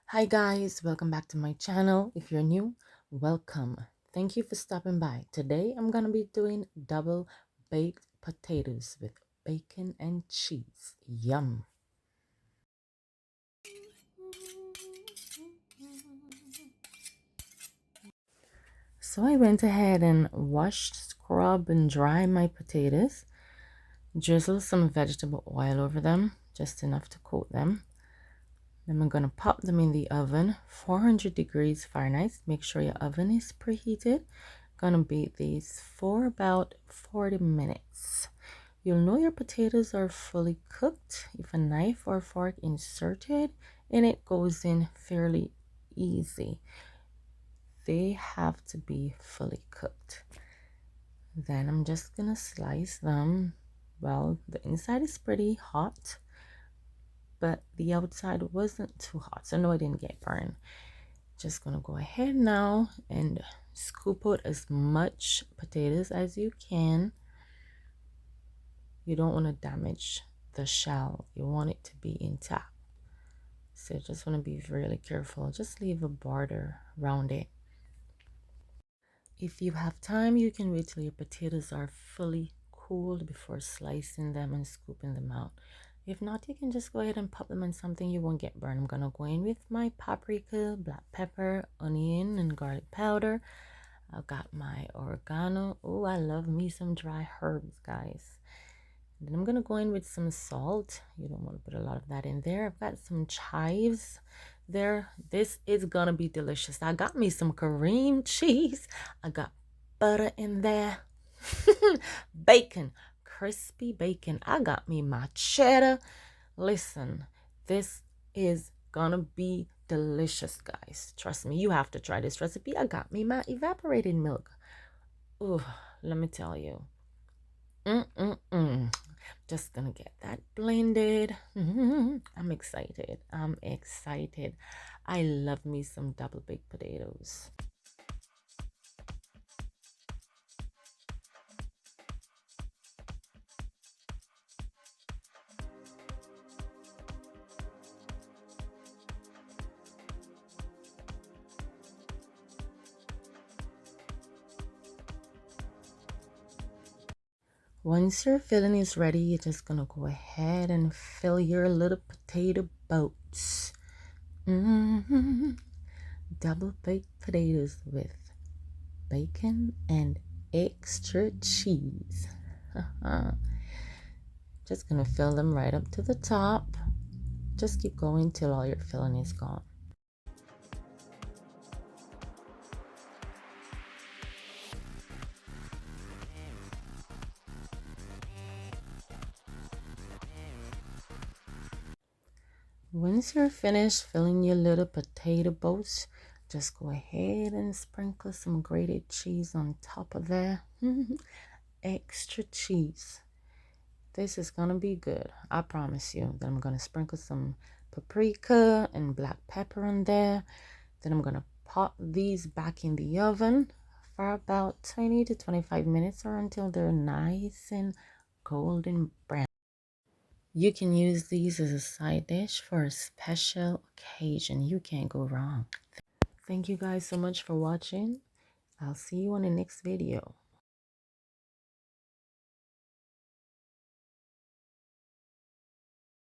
Hi guys, welcome back to my channel. If you're new, welcome. Thank you for stopping by. Today I'm gonna be doing double baked potatoes with bacon and cheese. Yum. So I went ahead and washed, scrub, and dry my potatoes. Drizzle some vegetable oil over them, just enough to coat them. Then I'm gonna pop them in the oven, 400 degrees Fahrenheit. Make sure your oven is preheated. Gonna bake these for about 40 minutes. You'll know your potatoes are fully cooked if a knife or fork inserted and it goes in fairly easy. They have to be fully cooked. Then I'm just gonna slice them. Well, the inside is pretty hot, but the outside wasn't too hot, so no, I didn't get burned. Just gonna go ahead now and scoop out as much potatoes as you can. You don't want to damage the shell, you want it to be intact, so just want to be really careful. Just leave a border around it. If you have time, you can wait till your potatoes are fully cooled before slicing them and scooping them out. If not, you can just go ahead and pop them in something, you won't get burned. I'm gonna go in with my paprika, black pepper, onion, and garlic powder. I've got my oregano. Oh, I love me some dry herbs, guys. Then I'm gonna go in with some salt. You don't want to put a lot of that in there. I've got some chives there. This is gonna be delicious. I got me some cream cheese. I got butter in there. Bacon, crispy bacon. I got me my cheddar. Listen, this is gonna be delicious, guys. Trust me, you have to try this recipe. I got me my evaporated milk. Oh, let me tell you. Just gonna get that blended. I'm excited. I'm excited. I love me some double baked potatoes. Once your filling is ready, you're just gonna go ahead and fill your little potato boats. Double baked potatoes with bacon and extra cheese. Just gonna fill them right up to the top. Just keep going till all your filling is gone. Once you're finished filling your little potato boats, just go ahead and sprinkle some grated cheese on top of there. Extra cheese. This is gonna be good. I promise you. Then I'm gonna sprinkle some paprika and black pepper on there. Then I'm gonna pop these back in the oven for about 20 to 25 minutes or until they're nice and golden brown. You can use these as a side dish for a special occasion. You can't go wrong. Thank you guys so much for watching. I'll see you on the next video.